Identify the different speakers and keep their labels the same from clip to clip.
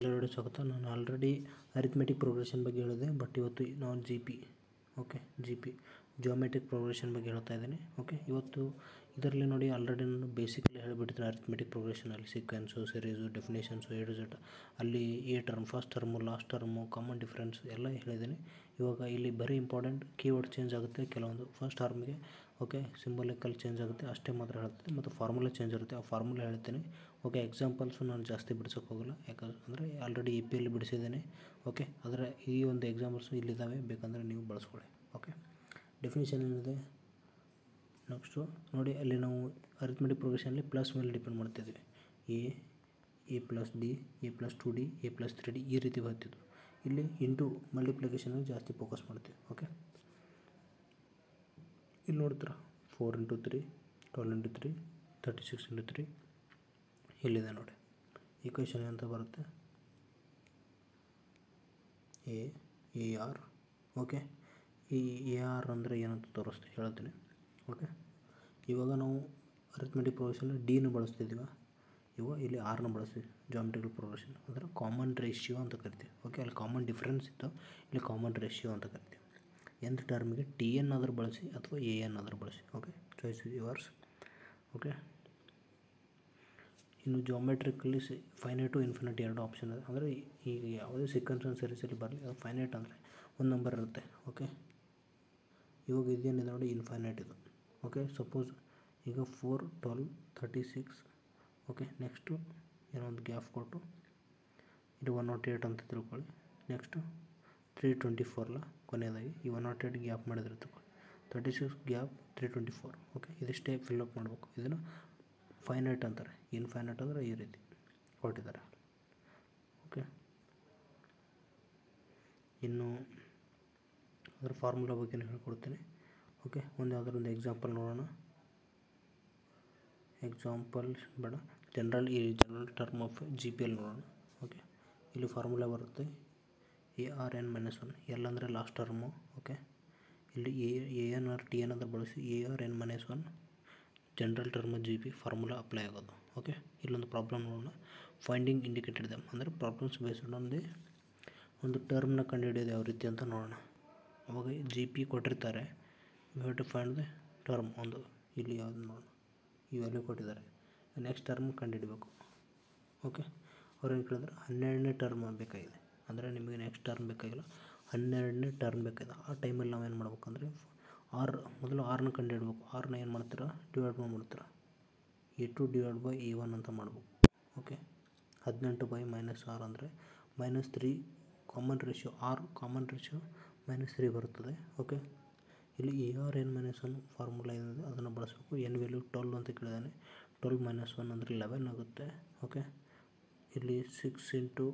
Speaker 1: ಎಲ್ಲರಿಗೂ ಸ್ವಾಗತ. ನಾನು ಆಲ್ರೆಡಿ ಅರಿಥಮೆಟಿಕ್ ಪ್ರೋಗ್ರೆಷನ್ ಬಗ್ಗೆ ಹೇಳಿದೆ, ಬಟ್ ಇವತ್ತು ನಾನು ಜಿ ಪಿ ಜಿಯೋಮೆಟ್ರಿಕ್ ಪ್ರೋಗ್ರೆಷನ್ ಬಗ್ಗೆ ಹೇಳ್ತಾ ಇದ್ದೀನಿ. ಓಕೆ, ಇವತ್ತು ಇದರಲ್ಲಿ ನೋಡಿ ಆಲ್ರೆಡಿ ನಾನು ಬೇಸಿಕಲಿ ಹೇಳಿಬಿಟ್ಟಿದ್ದೀನಿ. ಅರಿಥಮೆಟಿಕ್ ಪ್ರೋಗ್ರೆಷನಲ್ಲಿ sequence, series, definitions, A to Z, ಅಲ್ಲಿ a term, first term, last term, common difference ಎಲ್ಲ ಹೇಳಿದ್ದೀನಿ. ಇವಾಗ ಇಲ್ಲಿ ಬರೀ ಇಂಪಾರ್ಟೆಂಟ್ ಕೀವರ್ಡ್ ಚೇಂಜ್ ಆಗುತ್ತೆ ಕೆಲವೊಂದು. ಫಸ್ಟ್ ಟರ್ಮ್ಗೆ ಓಕೆ ಸಿಂಬಲಿಕಲ್ ಚೇಂಜ್ ಆಗುತ್ತೆ, ಅಷ್ಟೇ ಮಾತ್ರ ಹೇಳ್ತೀನಿ. ಮತ್ತು ಫಾರ್ಮುಲಾ ಚೇಂಜ್ ಇರುತ್ತೆ, ಆ ಫಾರ್ಮುಲಾ ಹೇಳ್ತೀನಿ. ಓಕೆ, ಎಕ್ಸಾಂಪಲ್ಸು ನಾನು ಜಾಸ್ತಿ ಬಿಡ್ಸೋಕೆ ಹೋಗಲ್ಲ, ಯಾಕಂದರೆ ಆಲ್ರೆಡಿ ಇ ಪಿ ಎಲ್ಲಿ ಬಿಡಿಸಿದ್ದೇನೆ. ಓಕೆ, ಆದರೆ ಈ ಒಂದು ಎಕ್ಸಾಂಪಲ್ಸು ಇಲ್ಲಿದ್ದಾವೆ, ಬೇಕಂದರೆ ನೀವು ಬಳಸ್ಕೊಳ್ಳಿ. ಓಕೆ, ಡೆಫಿನೇಷನ್ ಏನಿದೆ ನೆಕ್ಸ್ಟು ನೋಡಿ. ಅಲ್ಲಿ ನಾವು ಅರಿಥಮೆಟಿಕ್ ಪ್ರೋಗ್ರೆಷನಲ್ಲಿ ಪ್ಲಸ್ ಮೇಲೆ ಡಿಪೆಂಡ್ ಮಾಡ್ತಿದ್ವಿ. A plus D, A plus 2D, A plus 3D ಈ ರೀತಿ ಬರ್ತಿತ್ತು. ಇಲ್ಲಿ ಇಂಟು ಮಲ್ಟಿಪ್ಲಿಕೇಶನ್ಗೆ ಜಾಸ್ತಿ ಫೋಕಸ್ ಮಾಡ್ತೀವಿ. ಓಕೆ, ಇಲ್ಲಿ ನೋಡ್ತೀರಾ 4 × 3, 12 × 3, 36 × 3 ಇಲ್ಲಿದೆ ನೋಡಿ. ಈಕ್ವೇಷನ್ ಅಂತ ಬರುತ್ತೆ ಎ ಆರ್. ಓಕೆ, ಈ ಎ ಆರ್ ಅಂದರೆ ಏನಂತ ಹೇಳ್ತೀನಿ. ಓಕೆ, ಇವಾಗ ನಾವು ಅರಿಥಮೆಟಿಕ್ ಪ್ರೋಗ್ರೆಷನಲ್ಲಿ ಡಿನ ಬಳಸ್ತಿದ್ದೀವಿ, ಇವಾಗ ಇಲ್ಲಿ ಆರ್ನ ಬಳಸ್ತೀವಿ. ಜಾಮೆಟ್ರಿಕಲ್ ಪ್ರೋಗ್ರೆಷನ್ ಅಂದರೆ ಕಾಮನ್ ರೇಷಿಯೋ ಅಂತ ಕರಿತೀವಿ. ಓಕೆ, ಅಲ್ಲಿ ಕಾಮನ್ ಡಿಫ್ರೆನ್ಸ್ ಇತ್ತು, ಇಲ್ಲಿ ಕಾಮನ್ ರೇಷಿಯೋ ಅಂತ ಕರಿತೀವಿ. ಎಂಥ ಟರ್ಮಿಗೆ ಟಿ ಎನ್ ಆದರೂ ಬಳಸಿ ಅಥವಾ ಎ ಎನ್ ಆದರೂ ಬಳಸಿ. Okay, choice yours. ಓಕೆ, ಇನ್ನು ಜಾಮೆಟ್ರಿಕಲ್ಲಿ ಫೈನೈಟ್ ಟು ಇನ್ಫಿನಿಟಿ ಎರಡು ಆಪ್ಷನ್ ಇದೆ. ಅಂದರೆ ಈಗ ಯಾವುದೇ ಸೀಕ್ವೆನ್ಸ್ ಒಂದು ಸೀರೀಸಲ್ಲಿ ಬರಲಿ, ಅದು ಫೈನೈಟ್ ಅಂದರೆ ಒಂದು ನಂಬರ್ ಇರುತ್ತೆ. ಓಕೆ, ಇವಾಗ ಇದೇನಿದೆ ನೋಡಿ, ಇನ್ಫೈನೈಟ್ ಇದು. ಓಕೆ, ಸಪೋಸ್ ಈಗ 4, 12, 36. ಓಕೆ, ನೆಕ್ಸ್ಟು ಏನೋ ಒಂದು ಗ್ಯಾಪ್ ಕೊಟ್ಟು ಇದು 108 ಅಂತ ತಿಳ್ಕೊಳ್ಳಿ. ನೆಕ್ಸ್ಟು 324 ಕೊನೆಯದಾಗಿ ಈ 108 ಗ್ಯಾಪ್ ಮಾಡಿದ್ರೆ ತಿಳ್ಕೊಳ್ಳಿ. 36 ಗ್ಯಾಪ್ 324. ಓಕೆ, ಇದಿಷ್ಟೇ ಫಿಲ್ಅಪ್ ಮಾಡಬೇಕು. ಇದನ್ನು ಫೈನೈಟ್ ಅಂತಾರೆ. ಇನ್ಫೈನೈಟ್ ಅಂದರೆ ಈ ರೀತಿ ಕೊಟ್ಟಿದ್ದಾರೆ. ಓಕೆ, ಇನ್ನು ಅದರ ಫಾರ್ಮುಲಾ ಬಗ್ಗೆ ಹೇಳ್ಕೊಡ್ತೀನಿ. ಓಕೆ, ಯಾವುದಾದ್ರು ಒಂದು ಎಕ್ಸಾಂಪಲ್ ನೋಡೋಣ. ಎಕ್ಸಾಂಪಲ್ಸ್ ಬೇಡ, general term of G P L ನೋಡೋಣ. ಓಕೆ, ಇಲ್ಲಿ ಫಾರ್ಮುಲಾ ಬರುತ್ತೆ ARn-1. ಎಲ್ ಅಂದರೆ ಲಾಸ್ಟ್ ಟರ್ಮು. ಓಕೆ, ಇಲ್ಲಿ A N R T N ಅಂತ ಬಳಸಿ ARn-1 general term G P formula apply ಆಗೋದು. ಓಕೆ, ಇಲ್ಲೊಂದು ಪ್ರಾಬ್ಲಮ್ ನೋಡೋಣ. ಫೈಂಡಿಂಗ್ ಇಂಡಿಕೇಟೆಡ್ ದಮ್ ಅಂದರೆ ಪ್ರಾಬ್ಲಮ್ಸ್ ಬೇಸ್ಡ್ ಆನ್ ಒಂದು ಟರ್ಮ್ನ ಕಂಡುಹಿಡಿಯೋದು ಯಾವ ರೀತಿ ಅಂತ ನೋಡೋಣ. ಅವಾಗ ಜಿ ಪಿ ಕೊಟ್ಟಿರ್ತಾರೆ, you have to find the term ಒಂದು. ಇಲ್ಲಿ ಯಾವುದು ನೋಡೋಣ, ಈ ವ್ಯಾಲ್ಯೂ ಕೊಟ್ಟಿದ್ದಾರೆ, ನೆಕ್ಸ್ಟ್ ಟರ್ಮ್ ಕಂಡುಹಿಡಬೇಕು. ಓಕೆ, ಅವ್ರೇನು ಕೇಳಿದ್ರೆ 12ನೇ ಟರ್ಮ್ ಬೇಕಾಗಿದೆ. ಅಂದರೆ ನಿಮಗೆ ನೆಕ್ಸ್ಟ್ ಟರ್ಮ್ ಬೇಕಾಗಿಲ್ಲ, 12ನೇ ಟರ್ಮ್ ಬೇಕಾಗಿದೆ. ಆ ಟೈಮಲ್ಲಿ ನಾವೇನು ಮಾಡ್ಬೇಕಂದ್ರೆ ಮೊದಲು ಆರ್ನ ಕಂಡುಹಿಡಬೇಕು. ಆರ್ನ ಏನು ಮಾಡ್ತೀರಾ, ಡಿವೈಡ್ ಮಾಡ್ತೀರಾ. A2 / A1 ಅಂತ ಮಾಡ್ಬೇಕು. ಓಕೆ, 18 - 6 ಅಂದರೆ -3 ಕಾಮನ್ ರೇಷಿಯೋ. ಕಾಮನ್ ರೇಷಿಯೋ -3 ಬರುತ್ತದೆ. ಓಕೆ, ಇಲ್ಲಿ ARn-1 ಫಾರ್ಮುಲಾ ಏನಿದೆ ಅದನ್ನು ಬಳಸಬೇಕು. ಎನ್ ವ್ಯಾಲ್ಯೂ 12 ಅಂತ ಕೇಳಿದ್ದಾನೆ. 12 - 1 ಅಂದರೆ 11 ಆಗುತ್ತೆ. ಓಕೆ, ಇಲ್ಲಿ 6 ×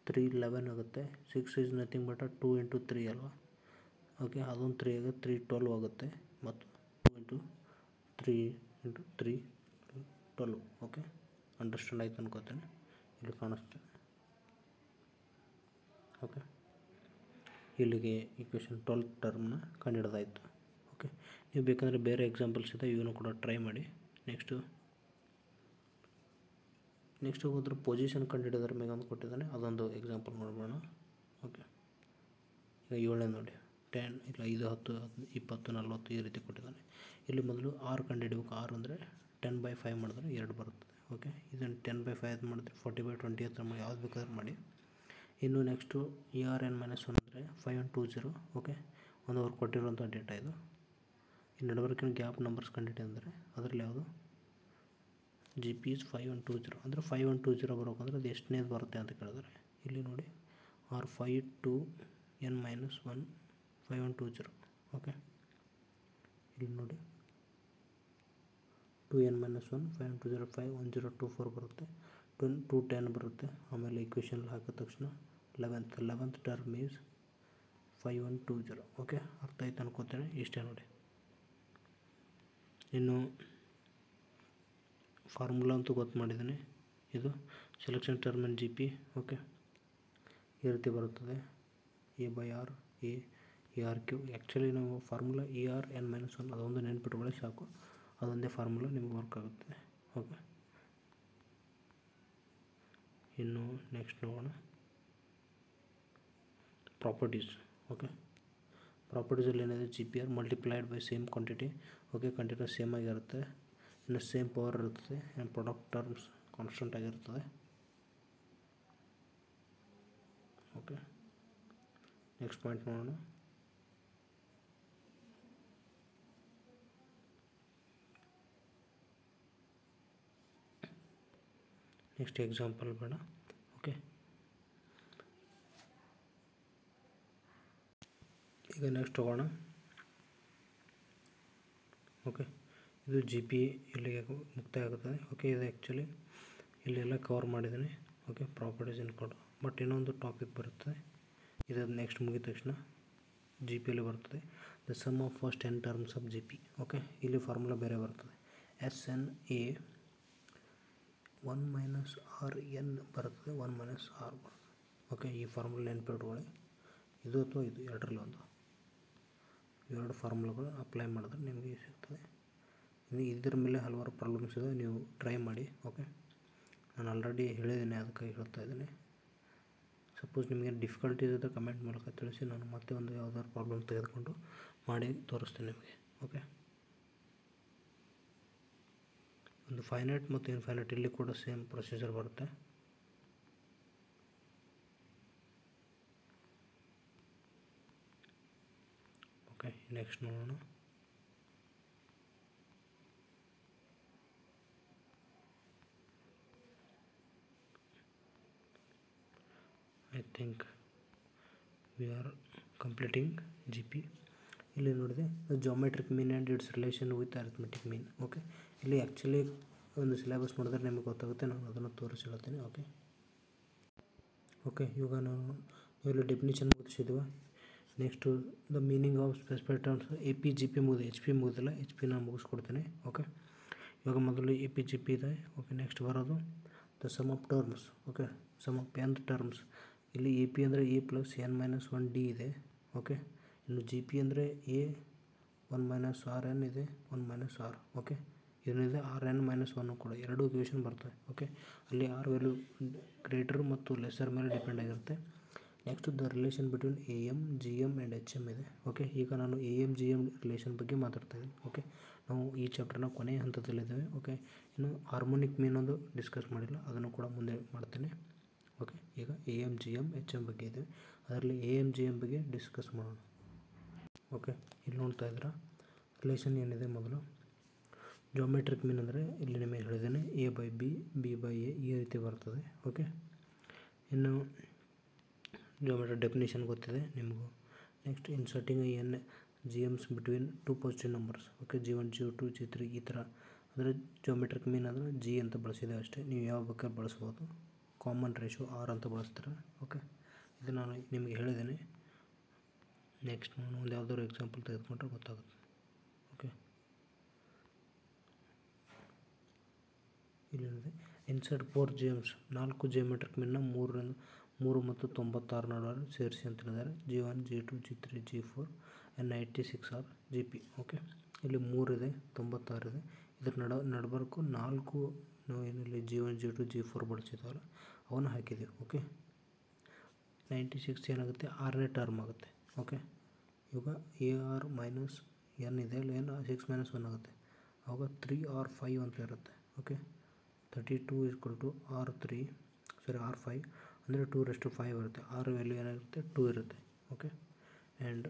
Speaker 1: 3 11 ಆಗುತ್ತೆ. 6 ಈಸ್ ನಥಿಂಗ್ ಬಟ್ 2 × 3 ಅಲ್ವಾ. ಓಕೆ, ಅದೊಂದು 3 ಆಗುತ್ತೆ, 3 12 ಆಗುತ್ತೆ, ಮತ್ತು 2 × 3 × 3 12. ಓಕೆ, ಅಂಡರ್ಸ್ಟ್ಯಾಂಡ್ ಆಯ್ತು ಅನ್ಕೋತೇನೆ. ಇಲ್ಲಿ ಕಾಣಿಸ್ತೇನೆ. ಓಕೆ, ಇಲ್ಲಿಗೆ ಈಕ್ವೇಷನ್ 12 ಟರ್ಮ್ನ ಕಂಡುಹಿಡ್ದಾಯಿತು. ಓಕೆ, ನೀವು ಬೇಕಂದರೆ ಬೇರೆ ಎಕ್ಸಾಂಪಲ್ಸ್ ಇದೆ, ಇವನು ಕೂಡ ಟ್ರೈ ಮಾಡಿ. ನೆಕ್ಸ್ಟು ಹೋದ್ರೆ ಪೊಸಿಷನ್ ಕಂಡುಹಿಡಿಯೋದ್ರ ಮೇಲೆ ಒಂದು ಕೊಟ್ಟಿದ್ದಾನೆ, ಅದೊಂದು ಎಕ್ಸಾಂಪಲ್ ನೋಡೋಣ. ಓಕೆ, ಈಗ 7ನೇ ನೋಡಿ, 10 ಇಲ್ಲ 5, 10, 20, 40 ಈ ರೀತಿ ಕೊಟ್ಟಿದ್ದಾನೆ. ಇಲ್ಲಿ ಮೊದಲು ಆರ್ ಕಂಡುಹಿಡಬೇಕು. ಆರ್ ಅಂದರೆ 10/5 ಮಾಡಿದ್ರೆ 2 ಬರುತ್ತದೆ. ಓಕೆ, ಇದನ್ನು 10/5 ಮಾಡಿದ್ರೆ 40/20 ಹತ್ರ ಯಾವ್ದು ಬೇಕಾದ್ರೂ ಮಾಡಿ. ಇನ್ನು ನೆಕ್ಸ್ಟು ARn-1 ಅಂದರೆ 5120. ಓಕೆ, ಒಂದು ಅವ್ರು ಕೊಟ್ಟಿರುವಂಥ ಡೇಟಾ ಇದು. ಈ ನಡವರ್ಕಿನ ಗ್ಯಾಪ್ ನಂಬರ್ಸ್ ಕಂಡುಹಿಡಿ ಅಂದರೆ ಅದರಲ್ಲಿ ಯಾವುದು ಜಿ ಪಿ ಇಸ್ 5120. ಅಂದರೆ 5120 ಬರೋಕಂದ್ರೆ ಅದು ಎಷ್ಟನೇದು ಬರುತ್ತೆ ಅಂತ ಕೇಳಿದ್ರೆ ಇಲ್ಲಿ ನೋಡಿ R5 - 5120. ಓಕೆ, ಇಲ್ಲಿ ನೋಡಿ 2n - 1 5120 51024 ಬರುತ್ತೆ. 210 ಬರುತ್ತೆ. ಆಮೇಲೆ ಈಕ್ವೇಷನ್ ಹಾಕಿದ ತಕ್ಷಣ 11th ಟರ್ಮ್ ಈಸ್ 5120. ಓಕೆ, ಅರ್ಥ ಆಯ್ತು ಅನ್ಕೋತೇನೆ. ಇಷ್ಟೇ ನೋಡಿ. ಇನ್ನು ಫಾರ್ಮುಲಾ ಅಂತೂ ಗೊತ್ತು ಮಾಡಿದ್ದೀನಿ. ಇದು selection term in G P. Okay, ಈ ರೀತಿ ಬರುತ್ತದೆ. A/R ARQ. ಆ್ಯಕ್ಚುಲಿ ನಾವು ಫಾರ್ಮುಲಾ ARn-1 ಅದೊಂದು ನೆನ್ಪಿಟ್ಕೊಳ್ಳಿ ಸಾಕು. ಅದೊಂದೇ ಫಾರ್ಮುಲಾ ನಿಮಗೆ ವರ್ಕ್ ಆಗುತ್ತೆ. ಓಕೆ, ಇನ್ನು ನೆಕ್ಸ್ಟ್ ನೋಡೋಣ ಪ್ರಾಪರ್ಟೀಸ್. ಓಕೆ, ಪ್ರಾಪರ್ಟೀಸಲ್ಲಿ ಏನಿದೆ G P R multiplied by same quantity. Okay, continues same ಆಗಿರುತ್ತೆ, ಇನ್ನು ಸೇಮ್ ಪವರ್ ಇರ್ತದೆ, ಆ್ಯಂಡ್ ಪ್ರಾಡಕ್ಟ್ ಟರ್ಮ್ಸ್ ಕಾನ್ಸ್ಟೆಂಟ್ ಆಗಿರ್ತದೆ. ಓಕೆ, ನೆಕ್ಸ್ಟ್ ಪಾಯಿಂಟ್ ನೋಡೋಣ. ನೆಕ್ಸ್ಟ್ ಎಕ್ಸಾಂಪಲ್ ಬೇಡ. ಓಕೆ, ಈಗ ನೆಕ್ಸ್ಟ್ ಹೋಗೋಣ. ಓಕೆ, ಇದು ಜಿ ಪಿ ಇಲ್ಲಿಗೆ ಮುಕ್ತಾಯ ಆಗುತ್ತದೆ. ಓಕೆ, ಇದು ಆ್ಯಕ್ಚುಲಿ ಇಲ್ಲೆಲ್ಲ ಕವರ್ ಮಾಡಿದ್ದೀನಿ. ಓಕೆ, ಪ್ರಾಪರ್ಟೀಸ್ ಇನ್ಕೊಂಡು ಬಟ್ ಇನ್ನೊಂದು ಟಾಪಿಕ್ ಬರುತ್ತದೆ, ಇದು ನೆಕ್ಸ್ಟ್ ಮುಗಿದ ತಕ್ಷಣ ಜಿ ಪಿಯಲ್ಲಿ ಬರ್ತದೆ. The sum of first n terms of G P. Okay, ಇಲ್ಲಿ ಫಾರ್ಮುಲಾ ಬೇರೆ ಬರ್ತದೆ. S N A 1 minus R N ಬರ್ತದೆ, 1 ಮೈನಸ್ ಆರ್ ಬರ್ತದೆ. ಓಕೆ, ಈ ಫಾರ್ಮುಲಾ ನೆನಪಿಟ್ಕೊಳ್ಳಿ. ಇದು ಅಥವಾ ಇದು ಎರಡರಲ್ಲಿ ಒಂದು, ಎರಡು ಫಾರ್ಮುಲಾಗಳು ಅಪ್ಲೈ ಮಾಡಿದ್ರೆ ನಿಮಗೆ ಸಿಗ್ತದೆ. ಇದರ ಮೇಲೆ ಹಲವಾರು ಪ್ರಾಬ್ಲಮ್ಸ್ ಇದೆ, ನೀವು ಟ್ರೈ ಮಾಡಿ. ಓಕೆ, ನಾನು ಆಲ್ರೆಡಿ ಹೇಳಿದ್ದೀನಿ, ಅದಕ್ಕಾಗಿ ಹೇಳ್ತಾ ಇದ್ದೀನಿ. ಸಪೋಸ್ ನಿಮಗೆ ಡಿಫಿಕಲ್ಟೀಸ್ ಇದ್ದರೆ ಕಮೆಂಟ್ ಮೂಲಕ ತಿಳಿಸಿ, ನಾನು ಮತ್ತೆ ಒಂದು ಯಾವುದಾದ್ರು ಪ್ರಾಬ್ಲಮ್ ತೆಗೆದುಕೊಂಡು ಮಾಡಿ ತೋರಿಸ್ತೀನಿ ನಿಮಗೆ. ಓಕೆ, ಒಂದು ಫೈನೈಟ್ ಮತ್ತು ಇನ್ಫೈನೈಟ್ ಇಲ್ಲಿ ಕೂಡ ಸೇಮ್ ಪ್ರೊಸೀಜರ್ ಬರುತ್ತೆ. ಓಕೆ, ನೆಕ್ಸ್ಟ್ ನೋಡೋಣ. I think we are completing G P. ಇಲ್ಲಿ ನೋಡಿದೆ geometric mean and it's relation with arithmetic mean. Okay, ಇಲ್ಲಿ ಆ್ಯಕ್ಚುಲಿ ಒಂದು ಸಿಲೆಬಸ್ ನೋಡಿದ್ರೆ ನಿಮಗೆ ಗೊತ್ತಾಗುತ್ತೆ, ನಾನು ಅದನ್ನು ತೋರಿಸಿ ಹೇಳ್ತೀನಿ. ಓಕೆ, ಇವಾಗ ನಾವು ಇಲ್ಲಿ ಡೆಫಿನಿಷನ್ ಮುಗಿಸಿದ್ವಿ. Next the meaning of specified terms. A P G P ಮುಗಿದೆ, ಎಚ್ ಪಿ ಮುಗಿದಿಲ್ಲ, ಎಚ್ ಪಿ ನಾನು ಮುಗಿಸ್ಕೊಡ್ತೀನಿ. ಓಕೆ, ಇವಾಗ ಮೊದಲು ಎ ಪಿ ಜಿ ಪಿ ಇದೆ. ಓಕೆ, ನೆಕ್ಸ್ಟ್ ಬರೋದು the sum of terms. Okay, sum of nth terms. ಇಲ್ಲಿ ಎ ಪಿ ಅಂದರೆ A plus N minus 1 D ಇದೆ. ಓಕೆ, ಇನ್ನು ಜಿ ಪಿ ಅಂದರೆ ಎ 1 ಮೈನಸ್ ಆರ್ ಎನ್ ಇದೆ, 1 ಮೈನಸ್ ಆರ್. ಓಕೆ, ಏನಿದೆ R N minus 1 ಕೂಡ ಎರಡು ಇಕ್ವೇಷನ್ ಬರ್ತವೆ. ಓಕೆ, ಅಲ್ಲಿ ಆರ್ ವ್ಯಾಲ್ಯೂ ಗ್ರೇಟರ್ ಮತ್ತು ಲೆಸರ್ ಮೇಲೆ ಡಿಪೆಂಡ್ ಆಗಿರುತ್ತೆ. Next the relation between A M G M and H M ಇದೆ. ಓಕೆ, ಈಗ ನಾನು A M G M relation ಬಗ್ಗೆ ಮಾತಾಡ್ತಾಯಿದ್ದೀನಿ. ಓಕೆ, ನಾವು ಈ ಚಾಪ್ಟರ್ನ ಕೊನೆಯ ಹಂತದಲ್ಲಿದ್ದೇವೆ. ಓಕೆ, ಇನ್ನು ಹಾರ್ಮೋನಿಕ್ ಮೀನ್ ಒಂದು ಡಿಸ್ಕಸ್ ಮಾಡಿಲ್ಲ, ಅದನ್ನು ಕೂಡ ಮುಂದೆ ಮಾಡ್ತೇನೆ. ಓಕೆ, ಈಗ A M G M H M ಬಗ್ಗೆ ಇದೆ, ಅದರಲ್ಲಿ ಎ ಎಮ್ ಜಿ ಎಮ್ ಬಗ್ಗೆ ಡಿಸ್ಕಸ್ ಮಾಡೋಣ. ಓಕೆ, ಇಲ್ಲಿ ನೋಡ್ತಾ ಇದ್ದೀರಾ ರಿಲೇಷನ್ ಏನಿದೆ. ಮೊದಲು ಜಾಮೆಟ್ರಿಕ್ ಮೀನ್ ಅಂದರೆ ಇಲ್ಲಿ ನಿಮಗೆ ಹೇಳಿದ್ದೇನೆ, A by B, B by A, ಈ ರೀತಿ ಬರ್ತದೆ. ಓಕೆ, ಇನ್ನು ಜಾಮೆಟ್ರಿ ಡೆಫಿನಿಷನ್ ಗೊತ್ತಿದೆ ನಿಮಗೂ. Next inserting N G Ms between two positive numbers. Okay, G1 G2 G3 ಈ ಥರ. ಅಂದರೆ ಜಾಮೆಟ್ರಿಕ್ ಮೀನ್ ಅಂದರೆ ಜಿ ಅಂತ ಬಳಸಿದೆ ಅಷ್ಟೇ, ನೀವು ಯಾವ ಬೇಕಾದ್ರೆ ಬಳಸ್ಬೋದು. ಕಾಮನ್ ರೇಷೋ ಆರ್ ಅಂತ ಬಳಸ್ತಾರೆ. ಓಕೆ, ಇದು ನಾನು ನಿಮಗೆ ಹೇಳಿದ್ದೇನೆ. ನೆಕ್ಸ್ಟ್ ನಾನು ಒಂದು ಯಾವುದಾದ್ರು ಎಕ್ಸಾಂಪಲ್ ತೆಗೆದುಕೊಂಡ್ರೆ ಗೊತ್ತಾಗುತ್ತೆ. ಓಕೆ, ಇಲ್ಲಿದೆ ಇನ್ಸರ್ಟ್ 4 ಜಿ ಎಮ್ಸ್, 4 ಜಿಯೋಮೆಟ್ರಿಕ್ ಮೀನ್ನ 3 ಮತ್ತು 96 ನಡುವೆ ಸೇರಿಸಿ ಅಂತ ಹೇಳಿದ್ದಾರೆ. G1 G2 G3 G4 and 96 R G P. Okay, ಇಲ್ಲಿ 3 ಇದೆ, 96 ಇದೆ. ಇದ್ರ ನಡಬರ್ಕು 4 ನಾವು ಏನಿಲ್ಲಿ G1 G2 G4 ಬಳಸಿದವಲ್ಲ ಅವನ್ನ ಹಾಕಿದ್ದೀವಿ. ಓಕೆ, 96 ಏನಾಗುತ್ತೆ, 6ನೇ ಟರ್ಮ್ ಆಗುತ್ತೆ. ಓಕೆ, ಇವಾಗ ಎ ಆರ್ ಮೈನಸ್ ಎನ್ ಇದೆ, ಅಲ್ಲಿ ಏನು 6 ಮೈನಸ್ 1 ಆಗುತ್ತೆ, ಆವಾಗ 3 ಆರ್ 5 ಅಂತ ಇರುತ್ತೆ. ಓಕೆ, 32 R5 ಅಂದರೆ 2/5 ಇರುತ್ತೆ. ಆರ್ ವ್ಯಾಲ್ಯೂ ಏನಾಗಿರುತ್ತೆ, 2 ಇರುತ್ತೆ. ಓಕೆ, ಆ್ಯಂಡ್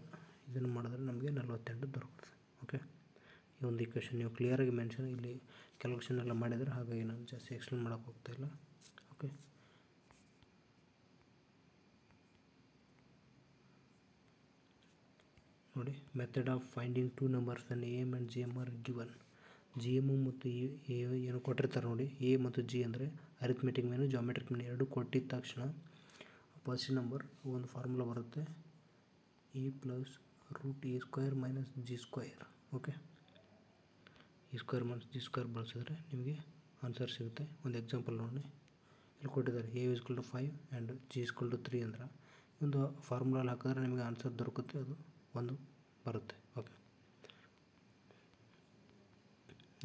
Speaker 1: ಇದನ್ನು ಮಾಡಿದ್ರೆ ನಮಗೆ 48 ದೊರಕುತ್ತೆ. ಓಕೆ, ಈ ಒಂದು ಇಕ್ವೇಷನ್ ನೀವು ಕ್ಲಿಯರಾಗಿ ಮೆನ್ಷನ್ ಇಲ್ಲಿ ಕ್ಯಾಲ್ಕುಲೇಷನ್ ಎಲ್ಲ ಮಾಡಿದರೆ, ಹಾಗಾಗಿ ನಾನು ಜಾಸ್ತಿ ಎಕ್ಸ್ಪ್ಲೇನ್ ಮಾಡೋಕ್ಕೆ ಹೋಗ್ತಾಯಿಲ್ಲ. ಓಕೆ, ನೋಡಿ method of finding two numbers when A M and G M are given. G M ಮತ್ತು ಎ ಏನು ಕೊಟ್ಟಿರ್ತಾರೆ ನೋಡಿ, ಎ ಮತ್ತು ಜಿ ಅಂದರೆ ಅರಿಥಮೆಟಿಕ್ ಮೀನು ಜಾಮೆಟ್ರಿಕ್ ಮೀನು ಎರಡು ಕೊಟ್ಟಿದ್ದ ತಕ್ಷಣ ಪಾಸಿಟಿವ್ ನಂಬರ್ ಒಂದು ಫಾರ್ಮುಲಾ ಬರುತ್ತೆ, A plus root A square minus G square. Okay, A square minus G square ಬಳಸಿದ್ರೆ ನಿಮಗೆ ಆನ್ಸರ್ ಸಿಗುತ್ತೆ. ಒಂದು ಎಕ್ಸಾಂಪಲ್ ನೋಡಿ, ಇಲ್ಲಿ ಕೊಟ್ಟಿದ್ದಾರೆ ಎ = 5 ಆ್ಯಂಡ್ ಜಿ = 3 ಅಂದ್ರೆ ಒಂದು ಫಾರ್ಮುಲಲ್ಲಿ ಹಾಕಿದ್ರೆ ನಿಮಗೆ ಆನ್ಸರ್ ದೊರಕುತ್ತೆ, ಅದು ಒಂದು ಬರುತ್ತೆ. ಓಕೆ,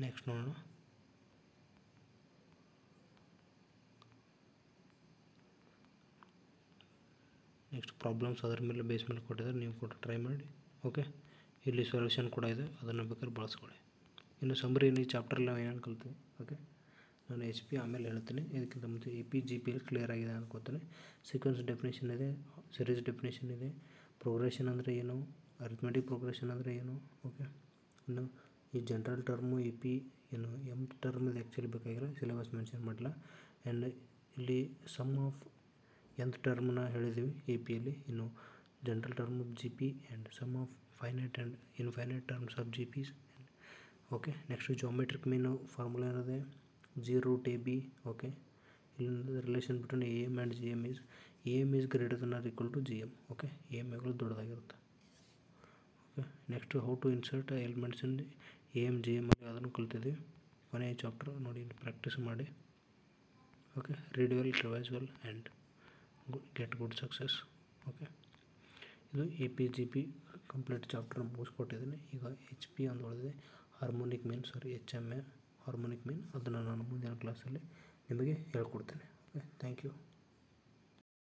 Speaker 1: ನೆಕ್ಸ್ಟ್ ನೋಡೋಣ. ನೆಕ್ಸ್ಟ್ ಪ್ರಾಬ್ಲಮ್ಸ್ ಅದರ ಮೇಲೆ ಬೇಸ್ ಮೇಲೆ ಕೊಟ್ಟಿದ್ದಾರೆ, ನೀವು ಕೂಡ ಟ್ರೈ ಮಾಡಿ. ಓಕೆ, ಇಲ್ಲಿ ಸೊಲ್ಯೂಷನ್ ಕೂಡ ಇದೆ, ಅದನ್ನು ಬೇಕಾದ್ರೆ ಬಳಸ್ಕೊಳ್ಳಿ. ಇನ್ನು ಸಮ್ಮರಿ ಈ ಚಾಪ್ಟ್ರಲ್ಲಿ ನಾವು ಏನೇನು ಕಲ್ತೀವಿ. ಓಕೆ, ನಾನು ಎಚ್ ಪಿ ಆಮೇಲೆ ಹೇಳ್ತೀನಿ. ಇದಕ್ಕಿಂತ ಮುಂಚೆ A P G P clear ಆಗಿದೆ ಅನ್ಕೋತೀನಿ. ಸೀಕ್ವೆನ್ಸ್ ಡೆಫಿನೇಷನ್ ಇದೆ, ಸೀರೀಸ್ ಡೆಫಿನೇಷನ್ ಇದೆ, ಪ್ರೋಗ್ರೆಷನ್ ಅಂದರೆ ಏನು, ಅರಿಥ್ಮೆಟಿಕ್ ಪ್ರೋಗ್ರೆಷನ್ ಅಂದರೆ ಏನು. ಓಕೆ, ಇನ್ನು ಈ ಜನರಲ್ ಟರ್ಮು ಎ ಪಿ ಏನು ಎಮ್ ಟರ್ಮ್ ಇದು ಆ್ಯಕ್ಚುಲಿ ಬೇಕಾಗಿಲ್ಲ, ಸಿಲೆಬಸ್ ಮೆನ್ಷನ್ ಮಾಡಿಲ್ಲ. ಆ್ಯಂಡ್ ಇಲ್ಲಿ ಸಮ್ ಆಫ್ ಎಂತ್ ಟರ್ಮ್ನ ಹೇಳಿದ್ದೀವಿ ಎ ಪಿಯಲ್ಲಿ. ಇನ್ನು general term of G P and sum of finite and infinite terms of G Ps. Okay, next geometric mean formula ಏನಿದೆ, G root A B. Okay, ಇಲ್ಲಿ relation between A M and G M is greater than or equal to G M. Okay, A M ಯಾವಾಗಲೂ ದೊಡ್ಡದಾಗಿರುತ್ತೆ. Okay, next how to insert elements in A M G M ಅಲ್ಲಿ ಅದನ್ನು ಕಲ್ತಿದ್ದೀವಿ. ಕೊನೆಯ chapter ನೋಡಿ, practice ಮಾಡಿ. Okay, read well, revise well and get good success. Okay, ಇದು A P G P complete chapter ಮುಗಿಸ್ಕೊಟ್ಟಿದ್ದೀನಿ. ಈಗ ಎಚ್ ಪಿ ಒಂದು ಉಳಿದಿದೆ, harmonic mean, H M a harmonic mean. ಅದನ್ನು ನಾನು ಮುಂದಿನ ಕ್ಲಾಸಲ್ಲಿ ನಿಮಗೆ ಹೇಳ್ಕೊಡ್ತೇನೆ. Okay, thank you.